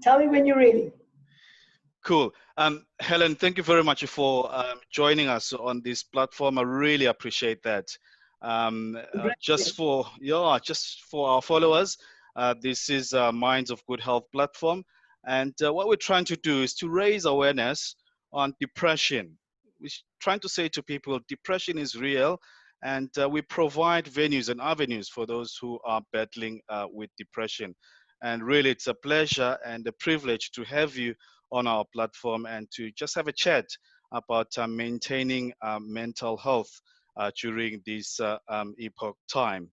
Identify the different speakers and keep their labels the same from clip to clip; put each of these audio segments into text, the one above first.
Speaker 1: Tell me when you're ready.
Speaker 2: Cool. Helen, thank you very much for joining us on this platform. I really appreciate that. Just for our followers, this is Minds of Good Health platform, and what we're trying to do is to raise awareness on depression. We're trying to say to people, depression is real, and we provide venues and avenues for those who are battling with depression. And really, it's a pleasure and a privilege to have you on our platform and to just have a chat about maintaining mental health during this epoch time.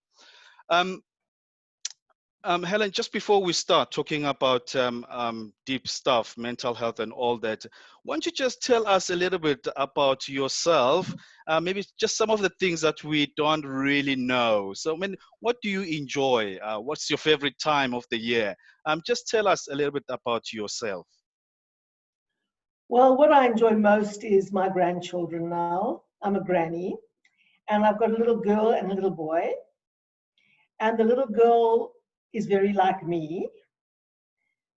Speaker 2: Um, Helen, just before we start talking about deep stuff, mental health and all that, why don't you just tell us a little bit about yourself, maybe just some of the things that we don't really know. So, what do you enjoy? What's your favorite time of the year? Just tell us a little bit about yourself.
Speaker 1: Well, what I enjoy most is my grandchildren now. I'm a granny, and I've got a little girl and a little boy. And the little girl is very like me.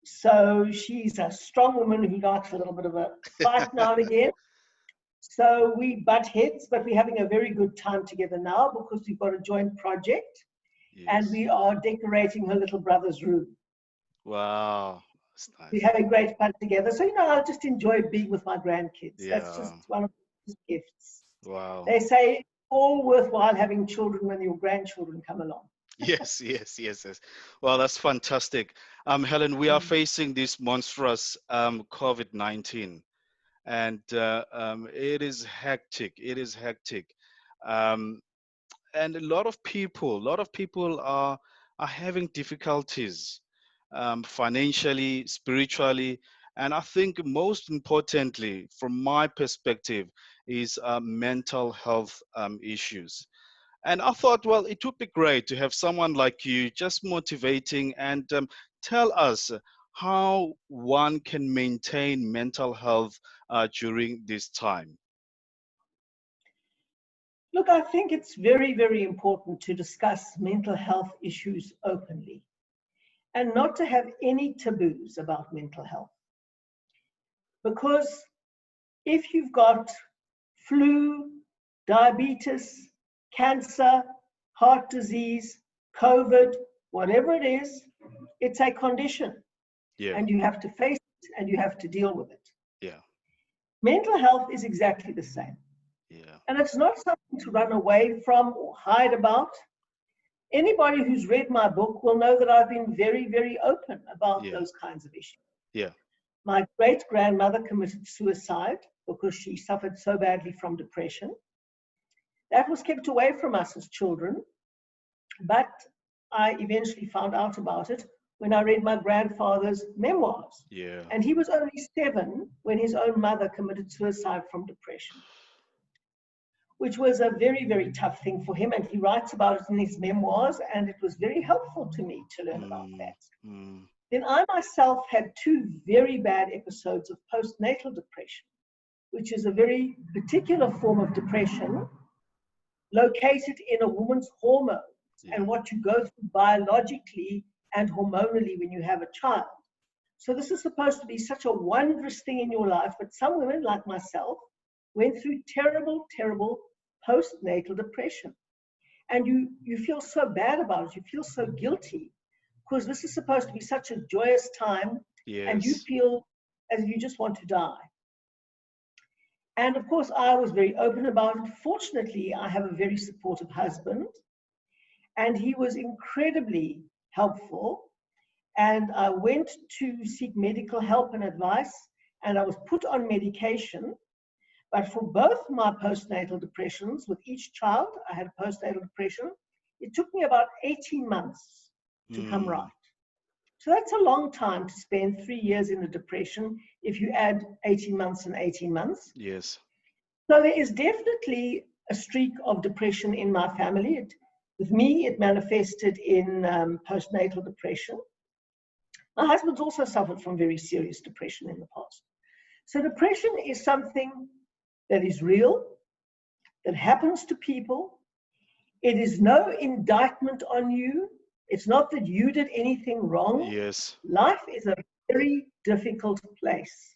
Speaker 1: So she's a strong woman who likes a little bit of a fight now and again. So we butt heads, but we're having a very good time together now because we've got a joint project. Yes. And we are decorating her little brother's room.
Speaker 2: Wow. Nice.
Speaker 1: We're having great fun together. So, I just enjoy being with my grandkids. Yeah. That's just one of the gifts.
Speaker 2: Wow.
Speaker 1: They say all worthwhile having children when your grandchildren come along.
Speaker 2: Yes. Well, that's fantastic. Helen, we are facing this monstrous COVID-19, and it is hectic. And a lot of people are having difficulties financially, spiritually, and I think most importantly, from my perspective, is mental health issues. And I thought, well, it would be great to have someone like you just motivating and tell us how one can maintain mental health during this time.
Speaker 1: Look, I think it's very, very important to discuss mental health issues openly and not to have any taboos about mental health. Because if you've got flu, diabetes, cancer, heart disease, COVID, whatever it is, it's a condition. Yeah. And you have to face it and you have to deal with it.
Speaker 2: Yeah.
Speaker 1: Mental health is exactly the same.
Speaker 2: Yeah.
Speaker 1: And it's not something to run away from or hide about. Anybody who's read my book will know that I've been very, very open about those kinds of issues.
Speaker 2: Yeah.
Speaker 1: My great-grandmother committed suicide because she suffered so badly from depression. That was kept away from us as children, but I eventually found out about it when I read my grandfather's memoirs.
Speaker 2: Yeah.
Speaker 1: And he was only 7 when his own mother committed suicide from depression, which was a very, very tough thing for him. And he writes about it in his memoirs, and it was very helpful to me to learn about that. Then I myself had 2 very bad episodes of postnatal depression, which is a very particular form of depression located in a woman's hormones and what you go through biologically and hormonally when you have a child. So this is supposed to be such a wondrous thing in your life, but some women like myself went through terrible, terrible postnatal depression. And you feel so bad about it, you feel so guilty, because this is supposed to be such a joyous time, and you feel as if you just want to die. And of course, I was very open about it. Fortunately, I have a very supportive husband, and he was incredibly helpful. And I went to seek medical help and advice, and I was put on medication. But for both my postnatal depressions, with each child, I had postnatal depression. It took me about 18 months to come right. So that's a long time to spend 3 years in a depression if you add 18 months and 18 months.
Speaker 2: Yes.
Speaker 1: So there is definitely a streak of depression in my family. With me, it manifested in postnatal depression. My husband's also suffered from very serious depression in the past. So depression is something that is real, that happens to people. It is no indictment on you. It's not that you did anything wrong.
Speaker 2: Yes.
Speaker 1: Life is a difficult place.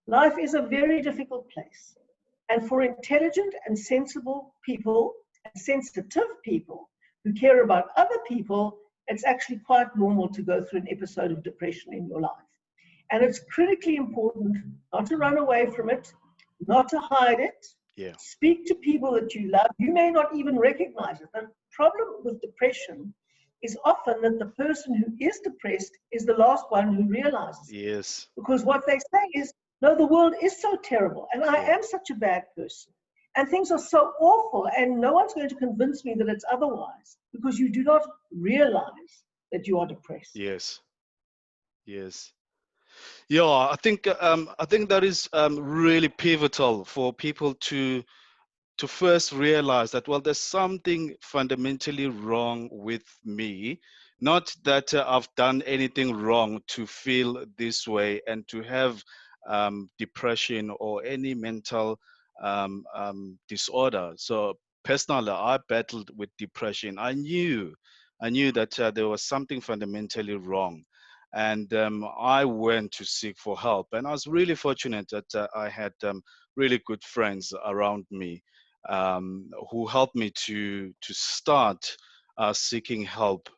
Speaker 1: Life is a very difficult place. And for intelligent and sensible people, and sensitive people who care about other people, it's actually quite normal to go through an episode of depression in your life. And it's critically important not to run away from it, not to hide it.
Speaker 2: Yeah.
Speaker 1: Speak to people that you love. You may not even recognize it. The problem with depression is often that the person who is depressed is the last one who realizes it.
Speaker 2: Yes.
Speaker 1: Because what they say is, no, the world is so terrible, and I am such a bad person, and things are so awful, and no one's going to convince me that it's otherwise, because you do not realize that you are depressed.
Speaker 2: Yes. Yes. Yeah, I think that is really pivotal for people to first realize that, well, there's something fundamentally wrong with me. Not that I've done anything wrong to feel this way and to have depression or any mental disorder. So personally, I battled with depression. I knew that there was something fundamentally wrong. And I went to seek for help. And I was really fortunate that I had really good friends around me who helped me to start seeking help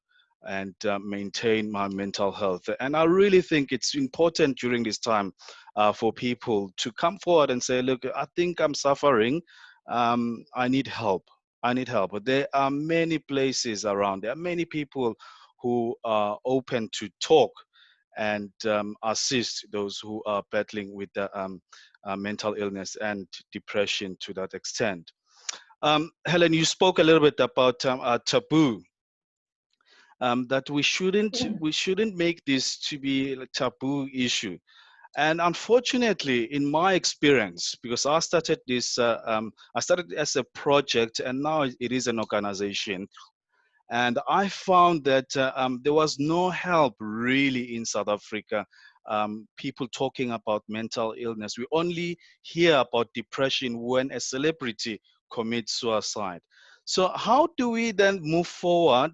Speaker 2: and maintain my mental health. And I really think it's important during this time for people to come forward and say, look, I think I'm suffering. I need help. I need help. But there are many places around. There are many people who are open to talk and assist those who are battling with the mental illness and depression to that extent. Helen, you spoke a little bit about taboo. That we shouldn't make this to be a taboo issue. And unfortunately, in my experience, because I started this, I started as a project, and now it is an organization. And I found that there was no help really in South Africa. People talking about mental illness. We only hear about depression when a celebrity commits suicide. So how do we then move forward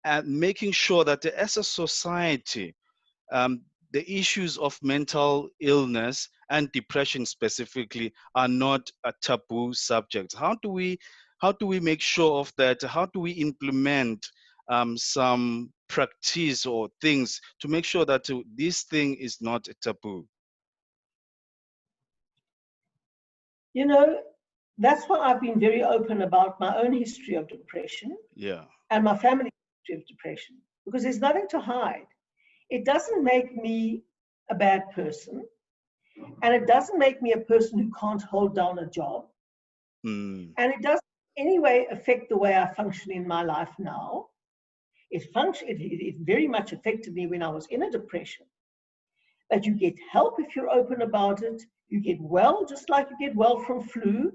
Speaker 2: and making sure that as a society, the issues of mental illness and depression specifically are not a taboo subject? How do we make sure of that? How do we implement some practice or things to make sure that this thing is not a taboo?
Speaker 1: You know, that's why I've been very open about my own history of depression.
Speaker 2: Yeah.
Speaker 1: And my family history of depression, because there's nothing to hide. It doesn't make me a bad person, and it doesn't make me a person who can't hold down a job. And it doesn't in any way affect the way I function in my life now. It very much affected me when I was in a depression. But you get help if you're open about it. You get well, just like you get well from flu,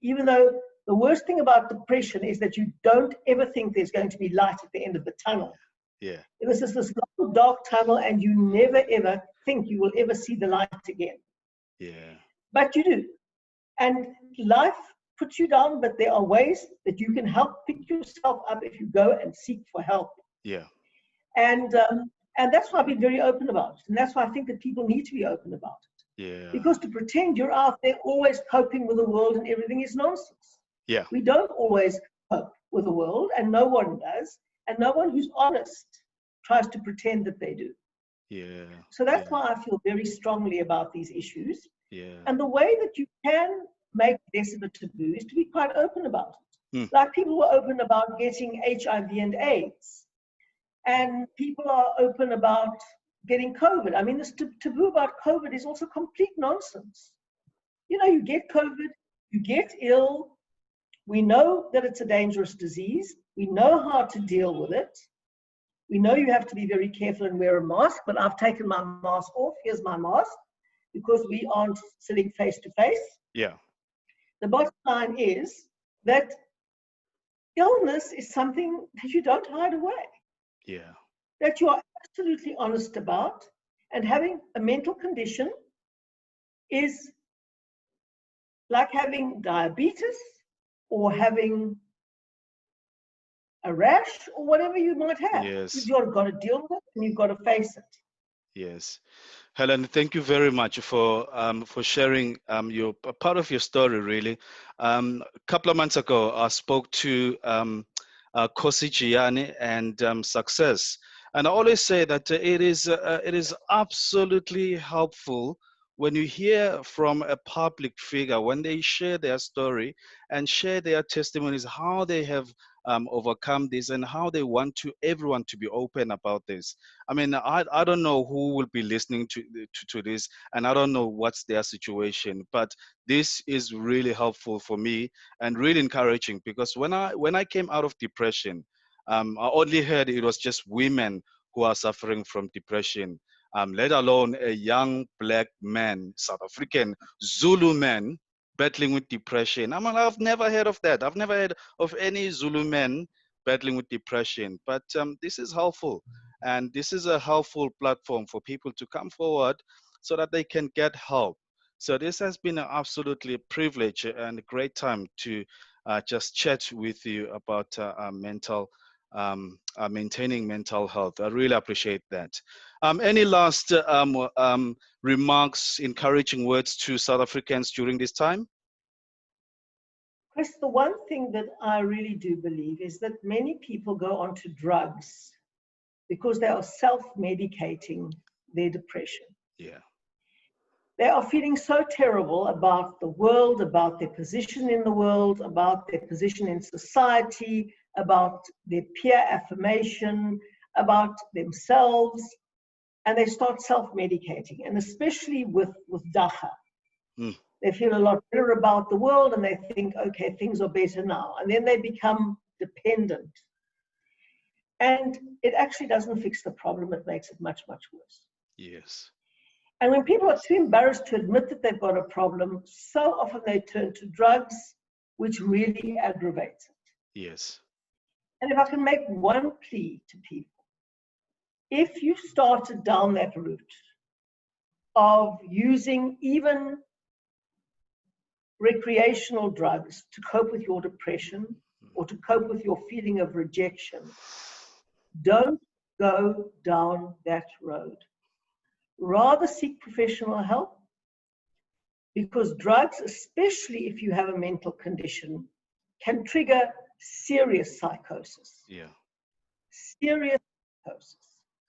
Speaker 1: even though the worst thing about depression is that you don't ever think there's going to be light at the end of the tunnel.
Speaker 2: Yeah.
Speaker 1: This is this long, dark tunnel, and you never, ever think you will ever see the light again.
Speaker 2: Yeah.
Speaker 1: But you do. And life puts you down, but there are ways that you can help pick yourself up if you go and seek for help.
Speaker 2: Yeah.
Speaker 1: And that's why I've been very open about it. And that's why I think that people need to be open about it.
Speaker 2: Yeah.
Speaker 1: Because to pretend you're out there always coping with the world and everything is nonsense.
Speaker 2: Yeah.
Speaker 1: We don't always cope with the world, and no one does. And no one who's honest tries to pretend that they do.
Speaker 2: Yeah.
Speaker 1: So that's why I feel very strongly about these issues.
Speaker 2: Yeah.
Speaker 1: And the way that you can make less of a taboo is to be quite open about it. Like people were open about getting HIV and AIDS. And people are open about getting COVID. I mean, this taboo about COVID is also complete nonsense. You know, you get COVID, you get ill. We know that it's a dangerous disease. We know how to deal with it. We know you have to be very careful and wear a mask, but I've taken my mask off. Here's my mask, because we aren't sitting face to face.
Speaker 2: Yeah.
Speaker 1: The bottom line is that illness is something that you don't hide away.
Speaker 2: Yeah.
Speaker 1: That you are absolutely honest about, and having a mental condition is like having diabetes or having a rash or whatever you might have.
Speaker 2: Yes.
Speaker 1: You've got to deal with it and you've got to face it.
Speaker 2: Yes. Helen, thank you very much for sharing your a part of your story. Really, a couple of months ago, I spoke to Kosi Gianni and Success, and I always say that it is absolutely helpful when you hear from a public figure when they share their story and share their testimonies, how they have overcome this and how they want to everyone to be open about this. I mean, I don't know who will be listening to this, and I don't know what's their situation, but this is really helpful for me and really encouraging because when I came out of depression, I only heard it was just women who are suffering from depression, let alone a young black man, South African Zulu man battling with depression. I mean, I've never heard of that. I've never heard of any Zulu man battling with depression, but this is helpful. And this is a helpful platform for people to come forward so that they can get help. So this has been an absolutely privilege and a great time to just chat with you about maintaining mental health. I really appreciate that. Any last remarks, encouraging words to South Africans during this time?
Speaker 1: Chris, the one thing that I really do believe is that many people go onto drugs because they are self-medicating their depression.
Speaker 2: Yeah.
Speaker 1: They are feeling so terrible about the world, about their position in the world, about their position in society, about their peer affirmation, about themselves, and they start self-medicating, and especially with DACA. They feel a lot better about the world and they think, okay, things are better now. And then they become dependent. And it actually doesn't fix the problem, it makes it much, much worse.
Speaker 2: Yes.
Speaker 1: And when people are too embarrassed to admit that they've got a problem, so often they turn to drugs, which really aggravates it.
Speaker 2: Yes.
Speaker 1: And if I can make one plea to people, if you started down that route of using even recreational drugs to cope with your depression or to cope with your feeling of rejection, don't go down that road. Rather seek professional help, because drugs, especially if you have a mental condition, can trigger serious psychosis.
Speaker 2: Yeah.
Speaker 1: Serious psychosis.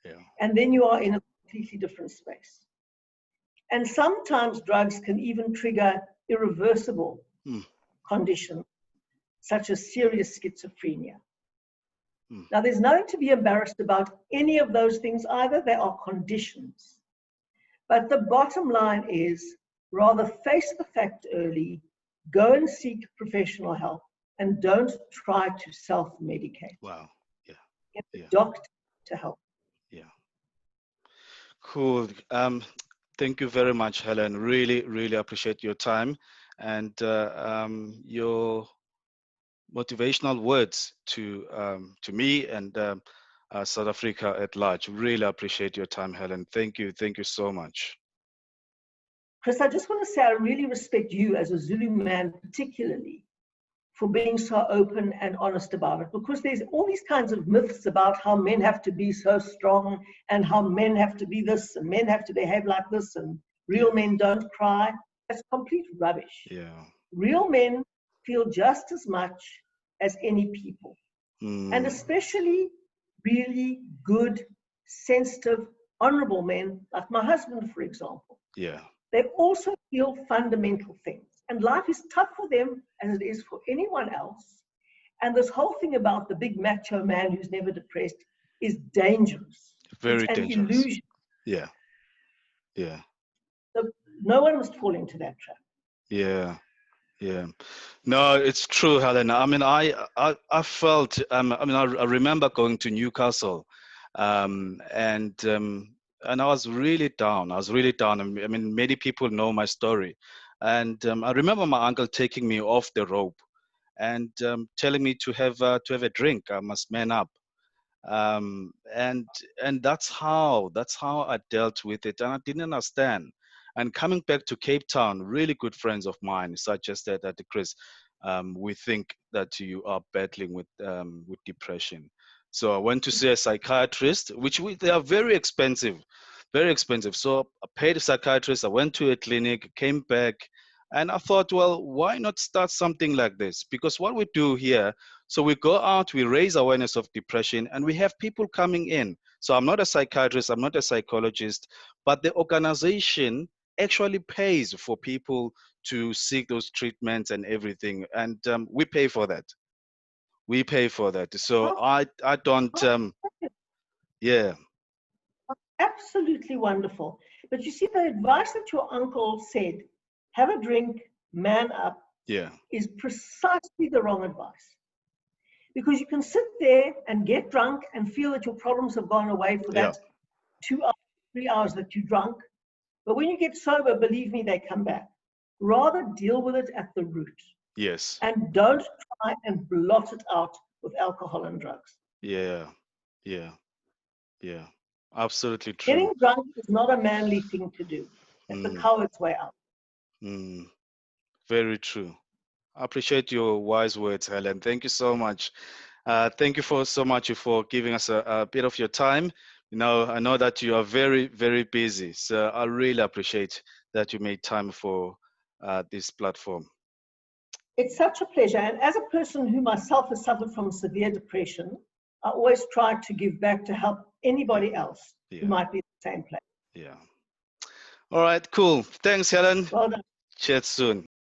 Speaker 2: Yeah.
Speaker 1: And then you are in a completely different space. And sometimes drugs can even trigger irreversible conditions, such as serious schizophrenia. Now, there's nothing to be embarrassed about any of those things either. They are conditions. But the bottom line is, rather face the fact early, go and seek professional help, and don't try to self-medicate.
Speaker 2: Wow. Yeah.
Speaker 1: Get a doctor to help.
Speaker 2: Yeah. Cool. Thank you very much, Helen. Really, really appreciate your time and your motivational words to me and South Africa at large. Really appreciate your time, Helen. Thank you. Thank you so much.
Speaker 1: Chris, I just want to say I really respect you as a Zulu man, particularly for being so open and honest about it, because there's all these kinds of myths about how men have to be so strong and how men have to be this and men have to behave like this and real men don't cry. That's complete rubbish.
Speaker 2: Yeah.
Speaker 1: Real men feel just as much as any people. And especially really good, sensitive, honorable men, like my husband, for example.
Speaker 2: Yeah.
Speaker 1: They also feel fundamental things. And life is tough for them as it is for anyone else. And this whole thing about the big macho man who's never depressed is dangerous.
Speaker 2: Very
Speaker 1: it's an
Speaker 2: dangerous.
Speaker 1: illusion.
Speaker 2: Yeah. Yeah.
Speaker 1: So no one must fall into that trap.
Speaker 2: Yeah. Yeah, no, it's true, Helen. I mean, I felt. I remember going to Newcastle, and I was really down. I was really down. I mean, many people know my story, and I remember my uncle taking me off the rope, and telling me to have a drink. I must man up, and that's how I dealt with it, and I didn't understand. And coming back to Cape Town, really good friends of mine suggested that, Chris, we think that you are battling with depression. So I went to see a psychiatrist, they are very expensive. very expensive. So I paid a psychiatrist. I went to a clinic, came back, and I thought, well, why not start something like this? Because what we do here, so we go out, we raise awareness of depression, and we have people coming in. So I'm not a psychiatrist, I'm not a psychologist, but the organization actually pays for people to seek those treatments and everything, and we pay for that. We pay for that. So
Speaker 1: Oh,
Speaker 2: I don't, yeah,
Speaker 1: absolutely wonderful. But you see, the advice that your uncle said, have a drink, man up,
Speaker 2: yeah,
Speaker 1: is precisely the wrong advice. Because you can sit there and get drunk and feel that your problems have gone away for
Speaker 2: yeah,
Speaker 1: that 2 hours, 3 hours that you drunk. But when you get sober, believe me, they come back. Rather deal with it at the root.
Speaker 2: yes,
Speaker 1: And don't try and blot it out with alcohol and drugs.
Speaker 2: yeah, yeah, yeah, absolutely true.
Speaker 1: Getting drunk is not a manly thing to do. It's a
Speaker 2: Mm,
Speaker 1: coward's way out.
Speaker 2: mm, very true. I appreciate your wise words, Helen. Thank you so much. Thank you for so much for giving us a bit of your time. You know, I know that you are very, very busy, so I really appreciate that you made time for this platform.
Speaker 1: It's such a pleasure. And as a person who myself has suffered from severe depression, I always try to give back to help
Speaker 2: Yeah,
Speaker 1: anybody else who
Speaker 2: yeah,
Speaker 1: might be in the same place.
Speaker 2: yeah. All right, cool. Thanks, Helen.
Speaker 1: Well done.
Speaker 2: Chat soon.